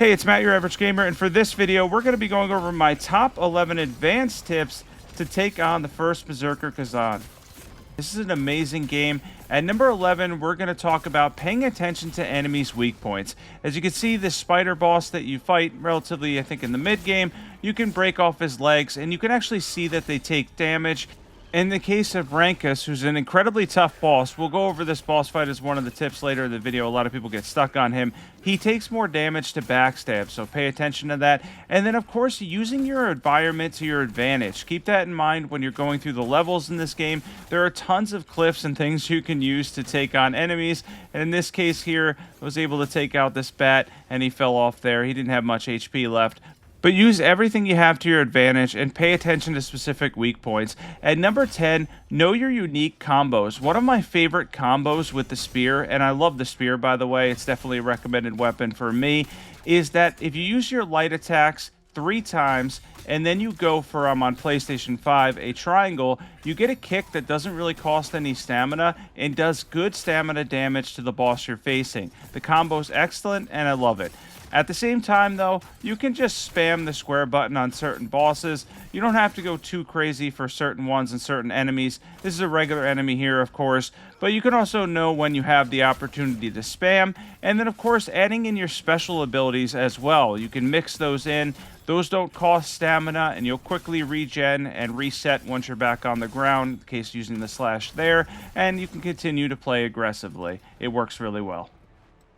Hey, it's Matt, your average gamer, and for this video, we're going to be going over my top 11 advanced tips to take on the first Berserker Khazan. This is an amazing game. At number 11, we're going to talk about paying attention to enemies' weak points. As you can see, this spider boss that you fight relatively, I think, in the mid-game, you can break off his legs, and you can actually see that they take damage. In the case of Rangkus, who's an incredibly tough boss, we'll go over this boss fight as one of the tips later in the video. A lot of people get stuck on him. He takes more damage to backstab, so pay attention to that. And then, of course, using your environment to your advantage. Keep that in mind when you're going through the levels in this game. There are tons of cliffs and things you can use to take on enemies. And in this case here, I was able to take out this bat, and he fell off there. He didn't have much HP left. But use everything you have to your advantage and pay attention to specific weak points. At number 10, know your unique combos. One of my favorite combos with the spear, and I love the spear, by the way, it's definitely a recommended weapon for me, is that if you use your light attacks 3 times and then you go for, on PlayStation 5, a triangle, you get a kick that doesn't really cost any stamina and does good stamina damage to the boss you're facing. The combo's excellent and I love it. At the same time, though, you can just spam the square button on certain bosses. You don't have to go too crazy for certain ones and certain enemies. This is a regular enemy here, of course, but you can also know when you have the opportunity to spam. And then, of course, adding in your special abilities as well. You can mix those in. Those don't cost stamina, and you'll quickly regen and reset once you're back on the ground, in case using the slash there, and you can continue to play aggressively. It works really well.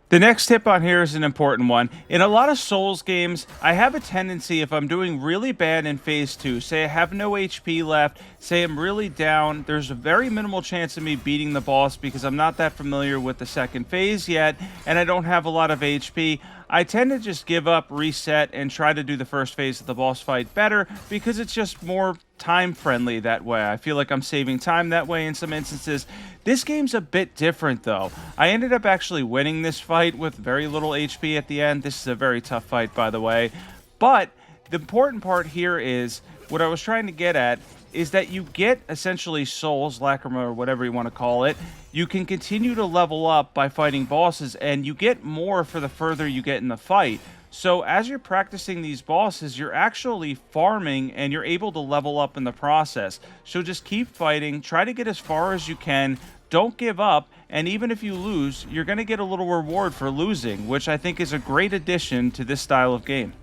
The next tip on here is an important one. In a lot of Souls games, I have a tendency, if I'm doing really bad in Phase 2, say I have no HP left, say I'm really down, there's a very minimal chance of me beating the boss because I'm not that familiar with the second phase yet, and I don't have a lot of HP. I tend to just give up, reset, and try to do the first phase of the boss fight better because it's just more time friendly that way. I feel like I'm saving time that way in some instances. This game's a bit different though. I ended up actually winning this fight with very little HP at the end. This is a very tough fight, by the way. But the important part here is, what I was trying to get at is that you get essentially souls, lacrima, or whatever you want to call it. You can continue to level up by fighting bosses, and you get more for the further you get in the fight. So as you're practicing these bosses, you're actually farming and you're able to level up in the process. So just keep fighting, try to get as far as you can, don't give up, and even if you lose, you're going to get a little reward for losing, which I think is a great addition to this style of game.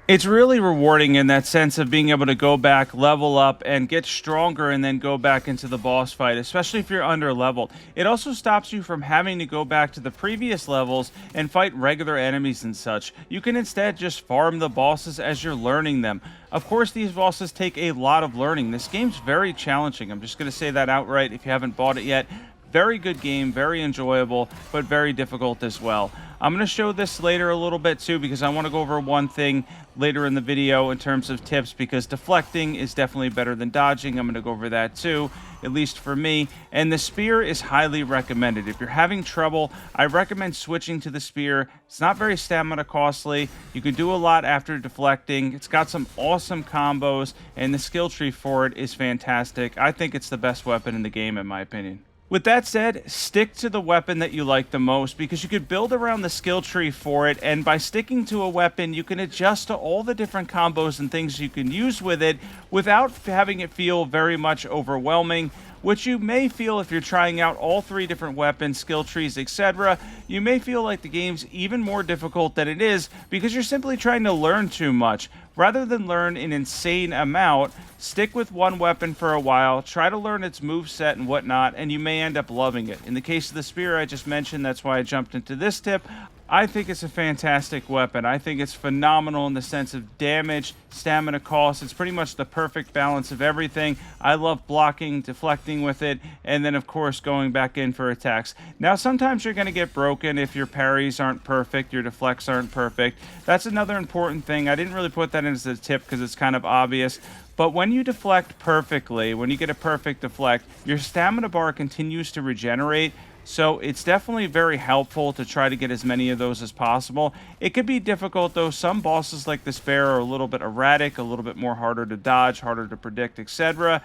It's really rewarding in that sense of being able to go back, level up, and get stronger and then go back into the boss fight, especially if you're under leveled. It also stops you from having to go back to the previous levels and fight regular enemies and such. You can instead just farm the bosses as you're learning them. Of course, these bosses take a lot of learning. This game's very challenging. I'm just going to say that outright if you haven't bought it yet. Very good game, very enjoyable, but very difficult as well. I'm going to show this later a little bit too because I want to go over one thing later in the video in terms of tips, because deflecting is definitely better than dodging. I'm going to go over that too, at least for me. And the spear is highly recommended. If you're having trouble, I recommend switching to the spear. It's not very stamina costly. You can do a lot after deflecting. It's got some awesome combos, and the skill tree for it is fantastic. I think it's the best weapon in the game, in my opinion. With that said, stick to the weapon that you like the most, because you could build around the skill tree for it, and by sticking to a weapon, you can adjust to all the different combos and things you can use with it without having it feel very much overwhelming, which you may feel if you're trying out all 3 different weapons, skill trees, etc. You may feel like the game's even more difficult than it is because you're simply trying to learn too much. Rather than learn an insane amount, stick with one weapon for a while, try to learn its moveset and whatnot, and you may end up loving it. In the case of the spear I just mentioned, that's why I jumped into this tip. I think it's a fantastic weapon. I think it's phenomenal in the sense of damage, stamina cost. It's pretty much the perfect balance of everything. I love blocking, deflecting with it, and then of course going back in for attacks. Now sometimes you're going to get broken if your parries aren't perfect, your deflects aren't perfect. That's another important thing. I didn't really put that in as a tip because it's kind of obvious. But when you deflect perfectly, when you get a perfect deflect, your stamina bar continues to regenerate. So it's definitely very helpful to try to get as many of those as possible. It could be difficult though. Some bosses like this bear are a little bit erratic, a little bit more harder to dodge, harder to predict, etc.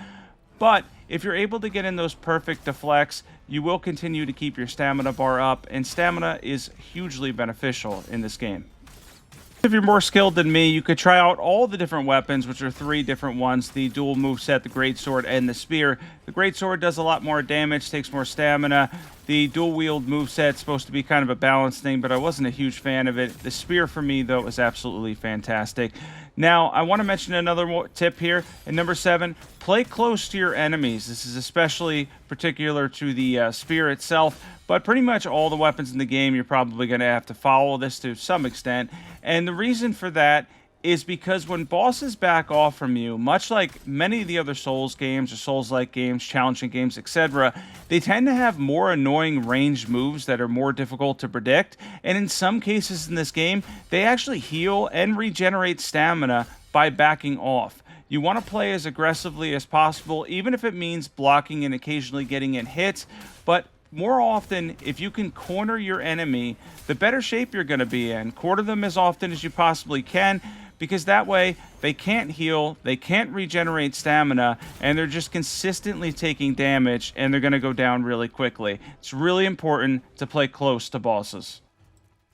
But if you're able to get in those perfect deflects, you will continue to keep your stamina bar up, and stamina is hugely beneficial in this game. If you're more skilled than me, you could try out all the different weapons, which are 3 different ones: the dual moveset, the greatsword, and the spear. The greatsword does a lot more damage, takes more stamina. The dual wield moveset is supposed to be kind of a balanced thing, but I wasn't a huge fan of it. The spear for me, though, is absolutely fantastic. Now, I want to mention another tip here. At number 7, play close to your enemies. This is especially particular to the spear itself, but pretty much all the weapons in the game, you're probably going to have to follow this to some extent. And the reason for that is because when bosses back off from you, much like many of the other Souls games or Souls-like games, challenging games, etc., they tend to have more annoying ranged moves that are more difficult to predict. And in some cases in this game, they actually heal and regenerate stamina by backing off. You want to play as aggressively as possible, even if it means blocking and occasionally getting in hits, but more often, if you can corner your enemy, the better shape you're going to be in. Corner them as often as you possibly can, because that way they can't heal, they can't regenerate stamina, and they're just consistently taking damage, and they're going to go down really quickly. It's really important to play close to bosses.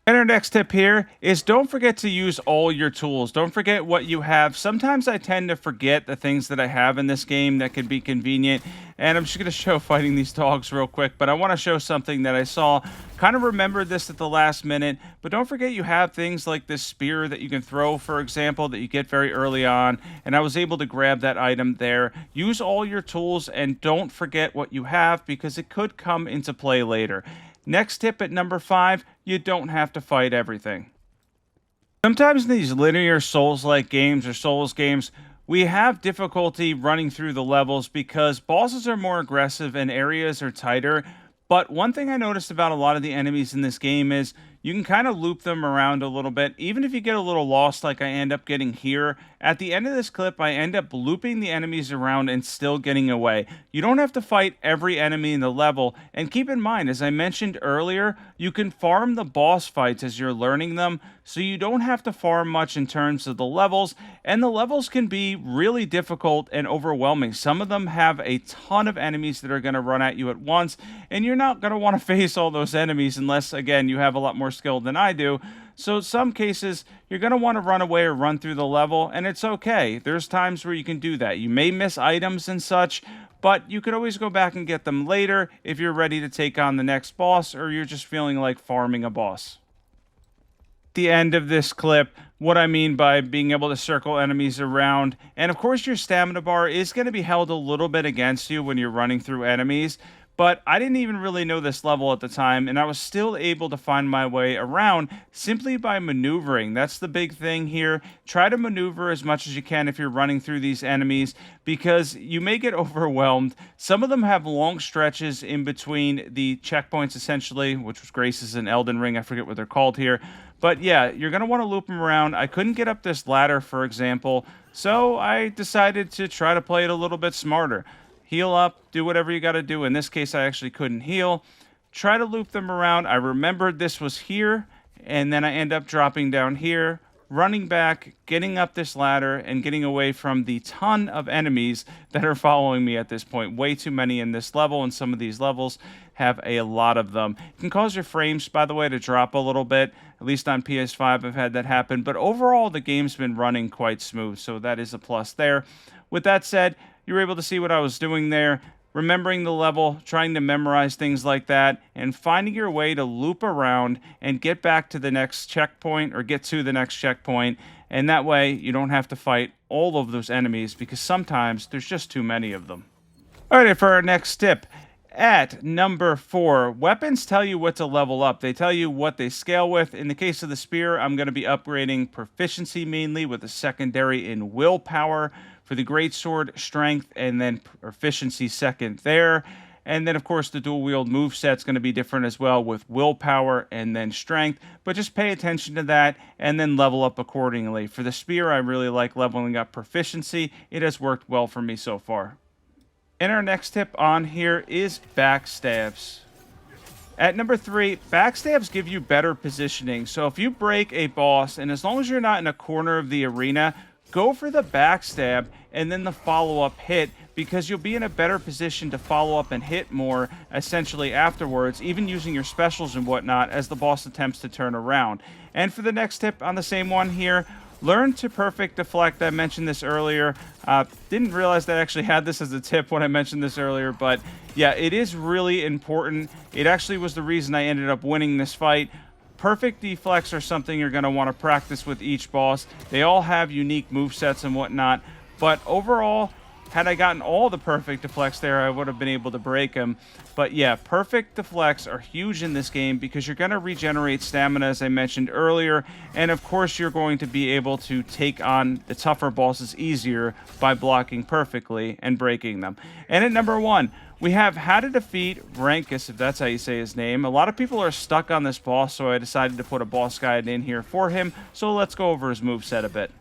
And our next tip here is don't forget to use all your tools. Don't forget what you have. Sometimes I tend to forget the things that I have in this game that can be convenient. And I'm just going to show fighting these dogs real quick, but I want to show something that I saw. Kind of remembered this at the last minute, but don't forget you have things like this spear that you can throw, for example, that you get very early on. And I was able to grab that item there. Use all your tools and don't forget what you have, because it could come into play later. Next tip at number 5, you don't have to fight everything. Sometimes in these linear Souls-like games or Souls games, we have difficulty running through the levels because bosses are more aggressive and areas are tighter. But one thing I noticed about a lot of the enemies in this game is you can kind of loop them around a little bit. Even if you get a little lost like I end up getting here, at the end of this clip, I end up looping the enemies around and still getting away. You don't have to fight every enemy in the level. And keep in mind, as I mentioned earlier, you can farm the boss fights as you're learning them, so you don't have to farm much in terms of the levels. And the levels can be really difficult and overwhelming. Some of them have a ton of enemies that are going to run at you at once, and you're not going to want to face all those enemies unless, again, you have a lot more skill than I do. So in some cases, you're going to want to run away or run through the level, and it's okay. There's times where you can do that. You may miss items and such, but you could always go back and get them later if you're ready to take on the next boss or you're just feeling like farming a boss. At the end of this clip, what I mean by being able to circle enemies around, and of course your stamina bar is going to be held a little bit against you when you're running through enemies. But I didn't even really know this level at the time, and I was still able to find my way around simply by maneuvering. That's the big thing here. Try to maneuver as much as you can if you're running through these enemies, because you may get overwhelmed. Some of them have long stretches in between the checkpoints, essentially, which was Grace's and Elden Ring. I forget what they're called here. But yeah, you're going to want to loop them around. I couldn't get up this ladder, for example, so I decided to try to play it a little bit smarter. Heal up, do whatever you got to do. In this case, I actually couldn't heal. Try to loop them around. I remembered this was here, and then I end up dropping down here, running back, getting up this ladder, and getting away from the ton of enemies that are following me at this point. Way too many in this level, and some of these levels have a lot of them. It can cause your frames, by the way, to drop a little bit. At least on PS5, I've had that happen. But overall, the game's been running quite smooth, so that is a plus there. With that said, you were able to see what I was doing there, remembering the level, trying to memorize things like that, and finding your way to loop around and get back to the next checkpoint or get to the next checkpoint. And that way, you don't have to fight all of those enemies because sometimes there's just too many of them. All right, for our next tip. At number 4, weapons tell you what to level up. They tell you what they scale with. In the case of the spear, I'm going to be upgrading proficiency mainly with a secondary in willpower. For the greatsword, strength, and then proficiency second there. And then, of course, the dual wield moveset's going to be different as well with willpower and then strength. But just pay attention to that and then level up accordingly. For the spear, I really like leveling up proficiency. It has worked well for me so far. And our next tip on here is backstabs. At number 3, backstabs give you better positioning. So if you break a boss, and as long as you're not in a corner of the arena, go for the backstab and then the follow-up hit, because you'll be in a better position to follow up and hit more essentially afterwards, even using your specials and whatnot as the boss attempts to turn around. And for the next tip on the same one here, learn to perfect deflect. I mentioned this earlier. Didn't realize that I actually had this as a tip when I mentioned this earlier, but yeah, it is really important. It actually was the reason I ended up winning this fight. Perfect deflects are something you're going to want to practice with each boss. They all have unique movesets and whatnot, but overall, had I gotten all the perfect deflects there, I would have been able to break him. But yeah, perfect deflects are huge in this game because you're going to regenerate stamina, as I mentioned earlier. And of course, you're going to be able to take on the tougher bosses easier by blocking perfectly and breaking them. And at number 1, we have how to defeat Rangkus, if that's how you say his name. A lot of people are stuck on this boss, so I decided to put a boss guide in here for him. So let's go over his moveset a bit.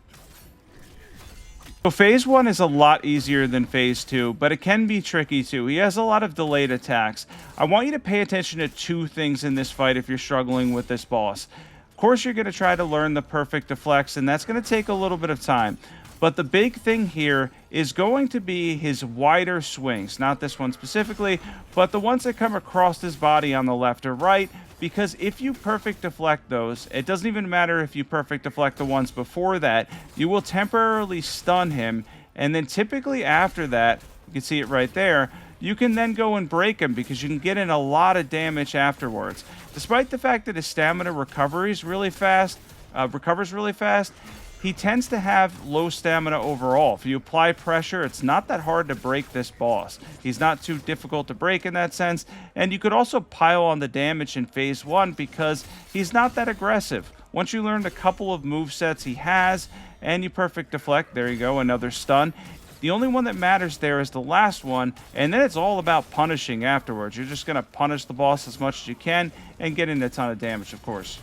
So phase 1 is a lot easier than phase 2, but it can be tricky too. He has a lot of delayed attacks. I want you to pay attention to 2 things in this fight if you're struggling with this boss. Of course, you're going to try to learn the perfect deflects, and that's going to take a little bit of time. But the big thing here is going to be his wider swings. Not this one specifically, but the ones that come across his body on the left or right. Because if you perfect deflect those, it doesn't even matter if you perfect deflect the ones before that, you will temporarily stun him. And then typically after that, you can see it right there, you can then go and break him because you can get in a lot of damage afterwards. Despite the fact that his stamina recovers really fast, he tends to have low stamina overall. If you apply pressure, it's not that hard to break this boss. He's not too difficult to break in that sense. And you could also pile on the damage in phase 1 because he's not that aggressive. Once you learn a couple of movesets he has, and you perfect deflect, there you go, another stun. The only one that matters there is the last one, and then it's all about punishing afterwards. You're just going to punish the boss as much as you can and get in a ton of damage, of course.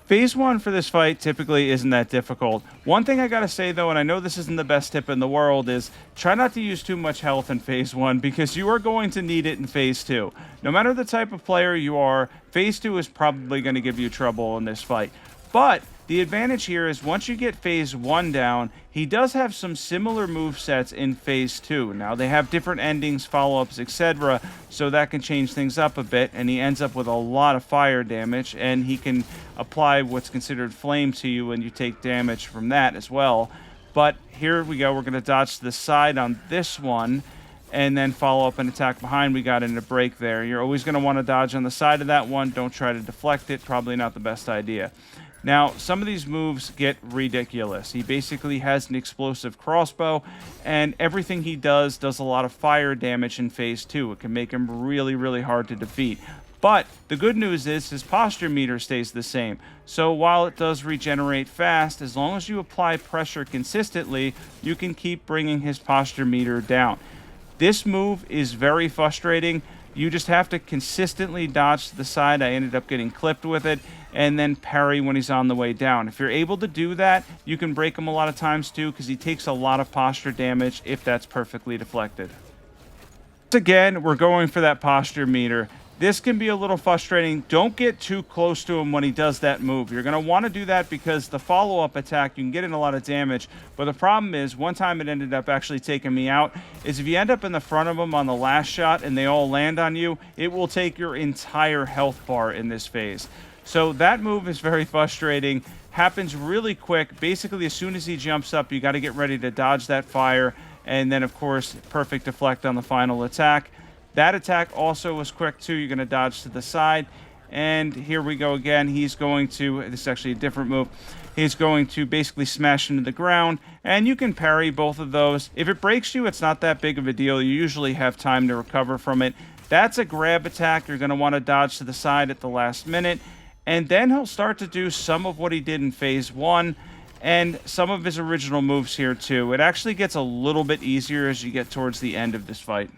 Phase 1 for this fight typically isn't that difficult. One thing I gotta say though, and I know this isn't the best tip in the world, is try not to use too much health in phase 1 because you are going to need it in phase 2. No matter the type of player you are, phase 2 is probably going to give you trouble in this fight. But the advantage here is once you get phase 1 down, he does have some similar movesets in phase 2. Now, they have different endings, follow-ups, etc., so that can change things up a bit, and he ends up with a lot of fire damage, and he can apply what's considered flame to you, and you take damage from that as well. But here we go. We're going to dodge to the side on this one, and then follow up and attack behind. We got in a break there. You're always going to want to dodge on the side of that one. Don't try to deflect it. Probably not the best idea. Now, some of these moves get ridiculous. He basically has an explosive crossbow, and everything he does a lot of fire damage in phase 2. It can make him really, really hard to defeat. But the good news is his posture meter stays the same. So while it does regenerate fast, as long as you apply pressure consistently, you can keep bringing his posture meter down. This move is very frustrating. You just have to consistently dodge to the side. I ended up getting clipped with it, and then parry when he's on the way down. If you're able to do that, you can break him a lot of times too, because he takes a lot of posture damage if that's perfectly deflected. Again, we're going for that posture meter. This can be a little frustrating. Don't get too close to him when he does that move. You're going to want to do that because the follow-up attack, you can get in a lot of damage. But the problem is, one time it ended up actually taking me out, is if you end up in the front of him on the last shot and they all land on you, it will take your entire health bar in this phase. So that move is very frustrating. Happens really quick. Basically, as soon as he jumps up, you got to get ready to dodge that fire. And then, of course, perfect deflect on the final attack. That attack also was quick too. You're going to dodge to the side. And here we go again. He's going to, this is actually a different move. He's going to basically smash into the ground. And you can parry both of those. If it breaks you, it's not that big of a deal. You usually have time to recover from it. That's a grab attack. You're going to want to dodge to the side at the last minute. And then he'll start to do some of what he did in phase 1. And some of his original moves here too. It actually gets a little bit easier as you get towards the end of this fight.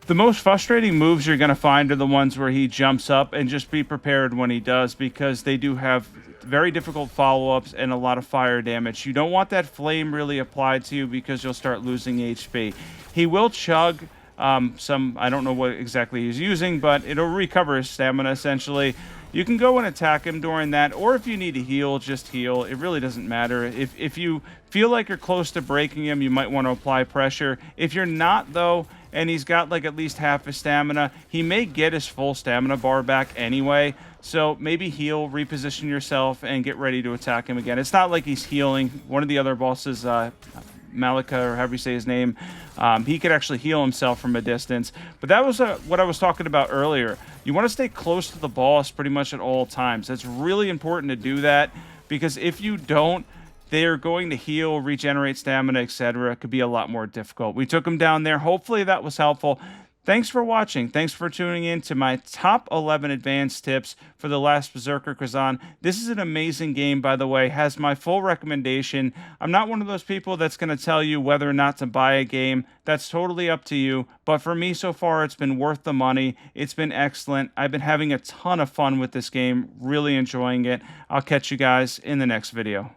The most frustrating moves you're going to find are the ones where he jumps up, and just be prepared when he does because they do have very difficult follow-ups and a lot of fire damage. You don't want that flame really applied to you because you'll start losing HP. He will chug some, I don't know what exactly he's using, but it'll recover his stamina essentially. You can go and attack him during that, or if you need to heal, just heal. It really doesn't matter. If you feel like you're close to breaking him, you might want to apply pressure. If you're not, though, and he's got like at least half his stamina, he may get his full stamina bar back anyway. So maybe heal, reposition yourself, and get ready to attack him again. It's not like he's healing. One of the other bosses, Malika, or however you say his name, he could actually heal himself from a distance. But that was what I was talking about earlier. You want to stay close to the boss pretty much at all times. It's really important to do that, because if you don't, they're going to heal, regenerate stamina, etc. It could be a lot more difficult. We took him down there. Hopefully that was helpful. Thanks for watching. Thanks for tuning in to my top 11 advanced tips for the last Berserker Khazan. This is an amazing game, by the way. Has my full recommendation. I'm not one of those people that's going to tell you whether or not to buy a game. That's totally up to you. But for me so far, it's been worth the money. It's been excellent. I've been having a ton of fun with this game. Really enjoying it. I'll catch you guys in the next video.